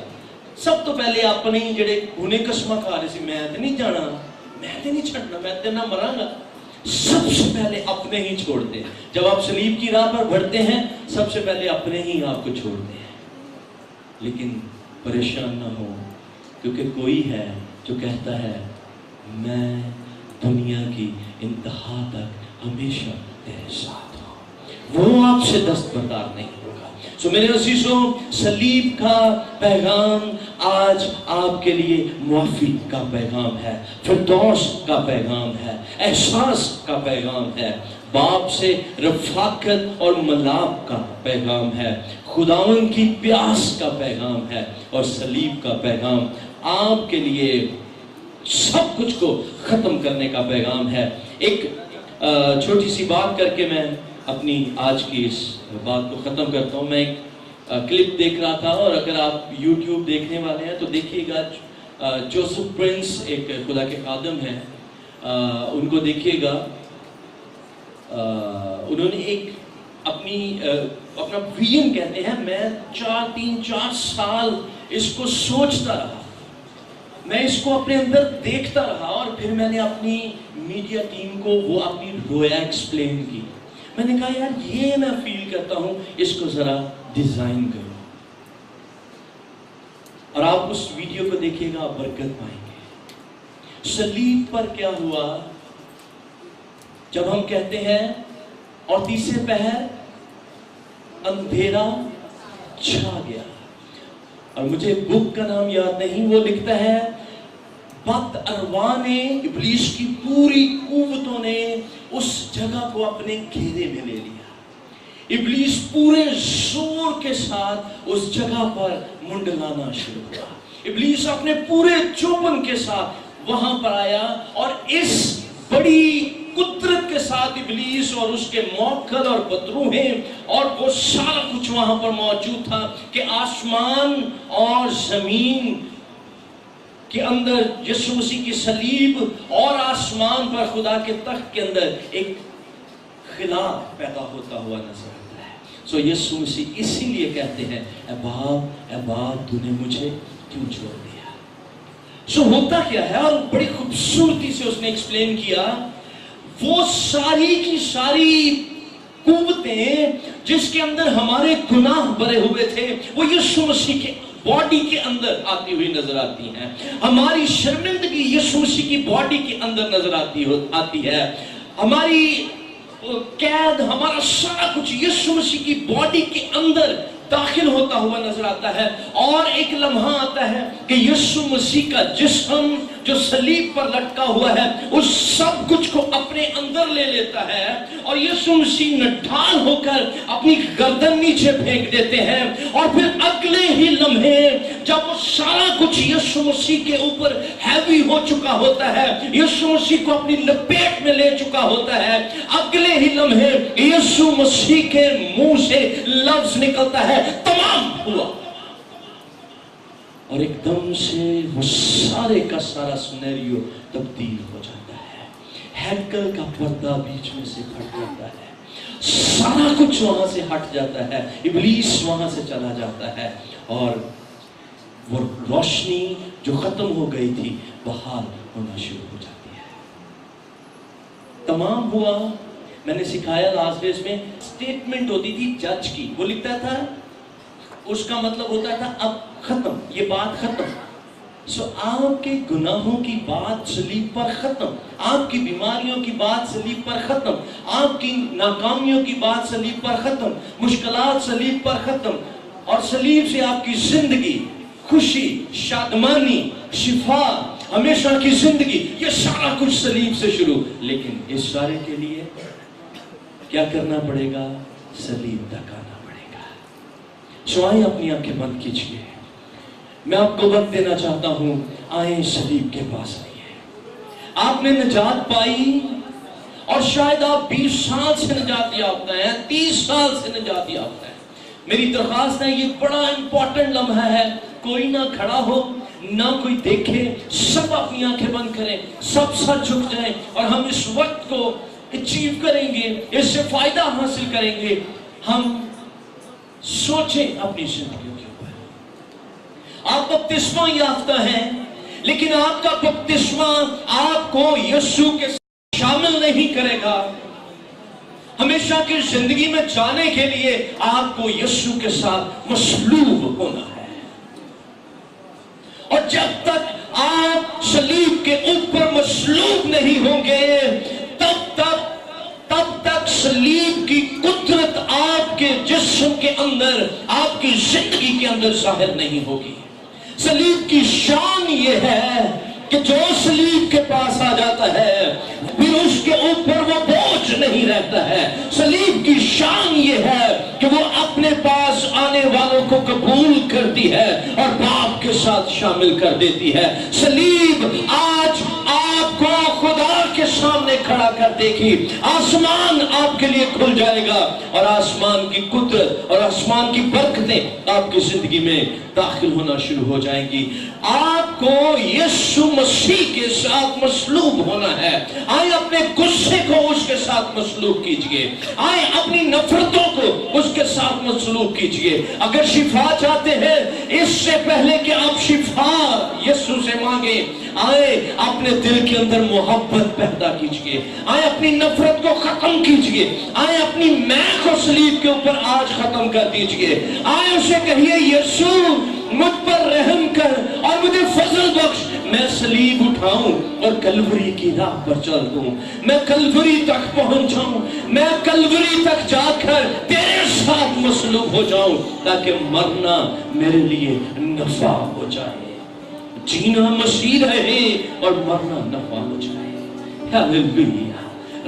سب تو پہلے اپنے ہی جڑے انہیں قسمہ کھا رہے سی، میں تے نہیں جانا، میں تے نہیں چھڑنا، میں تے نہ مراں گا، سب سے پہلے اپنے ہی چھوڑتے ہیں۔ جب آپ صلیب کی راہ پر بڑھتے ہیں سب سے پہلے اپنے ہی آپ کو چھوڑتے ہیں۔ لیکن پریشان نہ ہو، کیونکہ کوئی ہے جو کہتا ہے میں دنیا کی انتہا تک ہمیشہ تیرے ساتھ ہوں، وہ آپ سے دستبردار نہیں ہوگا۔ سو میرے عزیزوں، صلیب کا پیغام آج آپ کے لیے معافی کا پیغام ہے، فردوس کا پیغام ہے، احساس کا پیغام ہے، باپ سے رفاقت اور ملاپ کا پیغام ہے، خداوند کی پیاس کا پیغام ہے، اور صلیب کا پیغام آپ کے لیے سب کچھ کو ختم کرنے کا پیغام ہے۔ ایک چھوٹی سی بات کر کے میں اپنی آج کی اس بات کو ختم کرتا ہوں۔ میں ایک کلپ دیکھ رہا تھا، اور اگر آپ یوٹیوب دیکھنے والے ہیں تو دیکھیے گا، جوزف پرنس ایک خدا کے خادم ہیں، ان کو دیکھیے گا، انہوں نے ایک اپنا ویژن کہتے ہیں، میں 4 سال اس کو سوچتا رہا، میں اس کو اپنے اندر دیکھتا رہا، اور پھر میں نے اپنی میڈیا ٹیم کو وہ اپنی رویا ایکسپلین کی۔ میں نے کہا یار یہ میں فیل کرتا ہوں، اس کو ذرا ڈیزائن کرو، اور آپ اس ویڈیو کو دیکھیے گا، آپ برکت پائیں گے۔ صلیب پر کیا ہوا جب ہم کہتے ہیں اور تیسرے پہر اندھیرا چھا گیا، اور مجھے بک کا نام یاد نہیں، وہ لکھتا ہے بد ارواح نے، ابلیس کی پوری قوتوں نے اس جگہ کو اپنے گھیرے میں لے لیا۔ ابلیس پورے زور کے ساتھ اس جگہ پر منڈلانا شروع ہوا، ابلیس اپنے پورے چوبن کے ساتھ وہاں پر آیا، اور اس بڑی قدرت کے ساتھ ابلیس اور اس کے موکل اور بدروہیں اور وہ سارا کچھ وہاں پر موجود تھا کہ آسمان اور زمین کے اندر یسوع مسیح کی صلیب اور آسمان پر خدا کے تخت کے اندر ایک خلا پیدا ہوتا ہوا نظر آتا ہے۔ سو یسوع مسیح اسی لیے کہتے ہیں اے باپ تو نے مجھے کیوں چھوڑ دیا۔ سو ہوتا کیا ہے، اور بڑی خوبصورتی سے اس نے ایکسپلین کیا، وہ ساری کی ساری قوتیں جس کے اندر ہمارے گناہ بھرے ہوئے تھے وہ یسوع مسیح کے باڈی کے اندر آتی ہوئی نظر آتی ہیں، ہماری شرمندگی یسوع مسیح کی باڈی کے اندر نظر آتی ہے، ہماری قید، ہمارا سارا کچھ یسوع مسیح کی باڈی کے اندر داخل ہوتا ہوا نظر آتا ہے۔ اور ایک لمحہ آتا ہے کہ یسوع مسیح کا جسم جو صلیب پر لٹکا ہوا ہے اس سب کچھ کو اپنے اندر لے لیتا ہے، اور یسوع مسیح نڈھال ہو کر اپنی گردن نیچے پھینک دیتے ہیں، اور پھر اگلے ہی لمحے جب وہ سارا کچھ یسوع مسیح کے اوپر ہیوی ہو چکا ہوتا ہے، یسوع مسیح کو اپنی لپیٹ میں لے چکا ہوتا ہے، اگلے ہی لمحے یسوع مسیح کے منہ سے لفظ نکلتا ہے تمام ہوا، اور ایک دم سے وہ سارے کا سارا سینیریو تبدیل ہو جاتا ہے، ہیکل کا پردہ بیچ میں سے پھٹ جاتا ہے، سارا کچھ وہاں سے ہٹ جاتا ہے، ابلیس وہاں سے چلا جاتا ہے، اور وہ روشنی جو ختم ہو گئی تھی بحال ہونا شروع ہو جاتی ہے۔ تمام ہوا. میں نے سکھایا لاسٹ ڈیز میں اسٹیٹمنٹ ہوتی تھی جج کی, وہ لکھتا تھا, اس کا مطلب ہوتا تھا اب ختم, یہ بات ختم. سو آپ کے گناہوں کی بات صلیب پر ختم, آپ کی بیماریوں کی بات صلیب پر ختم, آپ کی ناکامیوں کی بات صلیب پر ختم, مشکلات صلیب پر ختم, اور صلیب سے آپ کی زندگی, خوشی, شادمانی, شفا, ہمیشہ کی زندگی, یہ سارا کچھ صلیب سے شروع. لیکن اس سارے کے لیے کیا کرنا پڑے گا؟ صلیب تک آنا پڑے گا. سو آئیں اپنی آنکھیں بند کیجئے, میں آپ کو وقت دینا چاہتا ہوں, آئیں صلیب کے پاس آئیے. آپ نے نجات پائی اور شاید آپ 20 سال سے نجات یافتہ ہیں, 30 سال سے نجات یافتہ ہیں. میری درخواست ہے, یہ بڑا امپورٹنٹ لمحہ ہے, کوئی نہ کھڑا ہو نہ کوئی دیکھے, سب اپنی آنکھیں بند کریں, سب سر جھک جائیں, اور ہم اس وقت کو اچیو کریں گے, اس سے فائدہ حاصل کریں گے. ہم سوچیں اپنی زندگیوں کے اوپر. آپ بپتسمہ یافتہ ہیں, لیکن آپ کا بپتسمہ آپ کو یسوع کے ساتھ شامل نہیں کرے گا. ہمیشہ کی زندگی میں جانے کے لیے آپ کو یسوع کے ساتھ مصلوب ہونا ہے. اور جب تک آپ صلیب کے اوپر مصلوب نہیں ہوں گے, تب تک صلیب کی قدرت آپ کے جسم کے اندر, آپ کی زندگی کے اندر ظاہر نہیں ہوگی. صلیب کی شان یہ ہے کہ جو صلیب کے پاس آ جاتا ہے پھر اس کے اوپر وہ بوجھ نہیں رہتا ہے. صلیب کی شان یہ ہے کہ وہ اپنے پاس آنے والوں کو قبول کرتی ہے اور باپ کے ساتھ شامل کر دیتی ہے. صلیب آج آپ کو خدا کے سامنے کھڑا کر دے گی. آسمان آپ کے لیے کھل جائے گا اور آسمان کی قدرت اور آسمان کی برکتیں آپ کی زندگی میں داخل ہونا شروع ہو جائیں گی. آپ کو یسوع مسیح کے ساتھ مصلوب ہونا ہے. آئے اپنے غصے کو اس کے ساتھ مصلوب کیجئے, آئے اپنی نفرتوں کو اس کے ساتھ مصلوب کیجئے. اگر شفا چاہتے ہیں, اس سے پہلے کہ آپ شفا یسوع سے مانگیں, آئے اپنے دل کے اندر محبت پیدا کیجئے, آئے اپنی نفرت کو ختم کیجئے, آئے اپنی میں کو صلیب کے اوپر آج ختم کر دیجئے. آئے اسے کہیے, یسوع مجھ پر رحم کر اور مجھے فضل بخش, میں صلیب اٹھاؤں اور کلوری کی راہ پر چل دوں, میں کلوری تک پہنچ جاؤں, میں کلوری تک جا کر تیرے ساتھ مصلوب ہو جاؤں, تاکہ مرنا میرے لیے نفع ہو جائے, جینا مسیح رہے اور مرنا نفع ہو جائے. ہاللویا.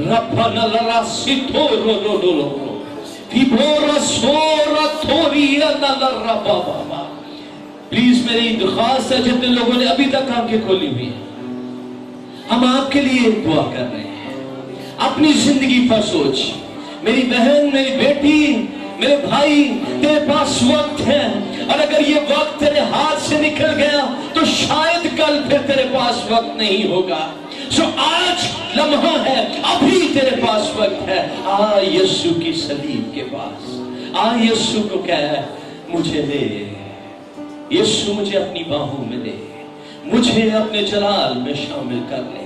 ربنا لرا سیتو رو رو رو رو فی بورا سورا تھوریا لرا بابا. پلیز میری درخواست ہے, جتنے لوگوں نے ابھی تک آنکھیں کھولی ہوئی ہیں, ہم آپ کے لیے دعا کر رہے ہیں. اپنی زندگی پر سوچ, میری بہن, میری بیٹی, میرے بھائی, تیرے پاس وقت ہے, اور اگر یہ وقت تیرے ہاتھ سے نکل گیا تو شاید کل پھر تیرے پاس وقت نہیں ہوگا. سو آج لمحہ ہے, ابھی تیرے پاس وقت ہے. آ یسوع کی صلیب کے پاس, آ یسوع کو کہہ, مجھے لے یسوع, مجھے اپنی باہوں میں لے, مجھے اپنے جلال میں شامل کر لے.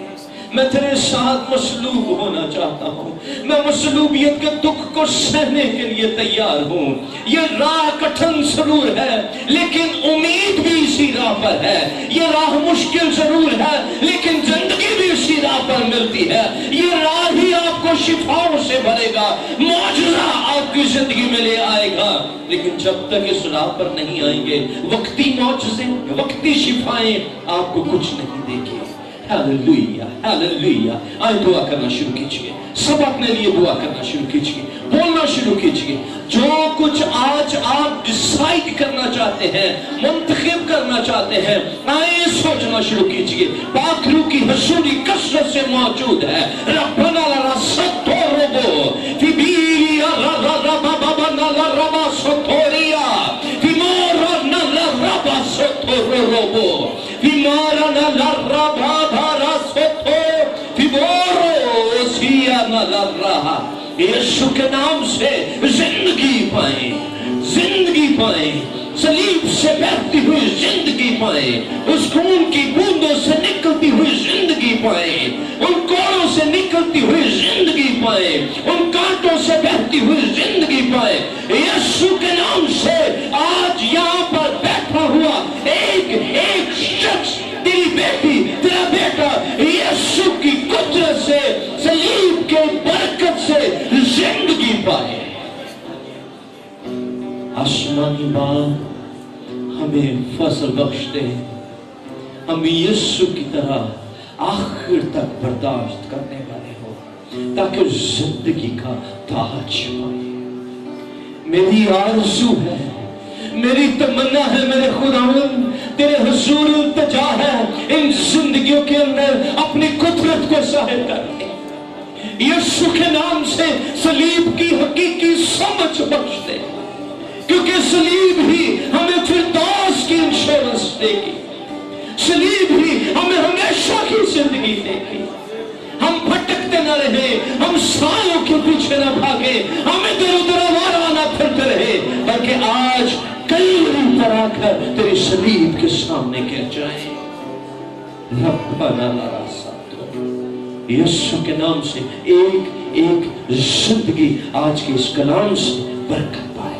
میں تیرے ساتھ مصلوب ہونا چاہتا ہوں. میں مصلوبیت کے دکھ کو سہنے کے لیے تیار ہوں. یہ راہ کٹھن ضرور ہے, لیکن امید بھی اسی راہ پر ہے. یہ راہ مشکل ضرور ہے, لیکن زندگی بھی اسی راہ پر ملتی ہے. یہ راہ ہی آپ کو شفاؤں سے بھرے گا, معجزہ آپ کی زندگی میں لے آئے گا. لیکن جب تک اس راہ پر نہیں آئیں گے, وقتی معجزے, وقتی شفائیں آپ کو کچھ نہیں دے گی. Hallelujah, hallelujah. آئے دعا کرنا شروع کیجئے, سب اپنے لیے دعا کرنا شروع کیجئے, بولنا شروع کیجئے. جو کچھ آج آپ ڈیسائیڈ کرنا چاہتے ہیں, منتخب کرنا چاہتے ہیں, آئے سوچنا شروع کیجئے. پاک روح کی حضوری کثرت سے موجود ہے. ربنا لرا ستو روبو فی بیریا ربا بابا نالا ربا ستوریا فی مورنا لربا ستو روبو فی مارنا لربا بارا ستو فی مورو سیانا لرہا. یسوع کے نام سے زندگی پائیں, زندگی پائیں, صلیب سے بہتی ہوئی زندگی پائیں, اس خون کی بوندوں سے نکلتی ہوئی زندگی پائیں، ان کوڑوں سے نکلتی ہوئی زندگی پائیں، ان کانٹوں سے بہتی ہوئی زندگی پائیں۔ یسوع کے نام سے آج یہاں پر بیٹھا ہوا ایک شخص، تیری بیٹی، تیرا بیٹا یسوع کی قدرت سے، صلیب کے برکت سے زندگی پائے۔ آسمانی باپ ہمیں فضل بخش دے، ہم یسوع کی طرح آخر تک برداشت کرنے والے ہوں تاکہ زندگی کا تاج پائے۔ میری آرزو ہے، میری تمنا ہے میرے خداوند، تیرے حضور التجا ہے ان زندگیوں کے اندر اپنی قدرت کو ظاہر کرنے۔ یسوع کے نام سے صلیب کی حقیقی سمجھ بخش دے، کیونکہ صلیب ہی ہمیں فردوس کی انشورنس دے گی، صلیب ہی ہمیں ہمیشہ کی زندگی دے گی۔ ہم بھٹکتے نہ رہے، ہم سایوں کے پیچھے نہ بھاگے، ہم ادھر ادھر آوارہ نہ پھرتے رہے، بلکہ آج کئی پر آ کر تیری صلیب کے سامنے گر جائیں۔ ربنا لا ساتو، یسوع کے نام سے ایک زندگی آج کے اس کلام سے برکت پائے۔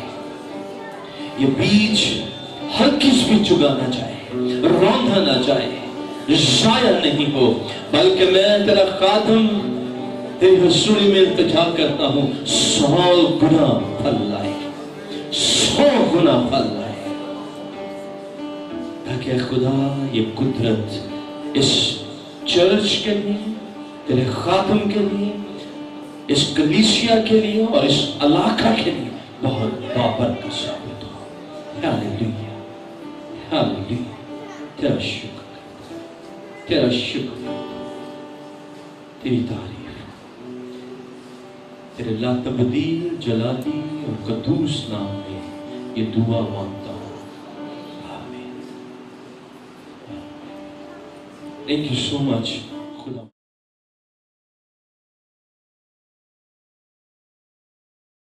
یہ بیج ہرگز بھی چگا نہ جائے، روندا نہ جائے، ضائع نہیں ہو، بلکہ میں تیرا خادم تیری حضوری میں التجا کرتا ہوں، 100 گنا پھل لائے، 100 گنا پھل لائے، تاکہ خدا یہ قدرت اس چرچ کے لیے، تیرے خادم کے لیے، اس کلیسیا کے لیے اور اس علاقہ کے لیے بہت بابرکت ثابت ہو۔ ہاللیلویا، ہاللیلویا، تیرا شکر، تیرا شکر، تیری تعریف، تیرے لا تبدیل جلالی اور قدوس نام میں یہ دعا مانگتا ہوں، آمین۔ Thank you so much. خدا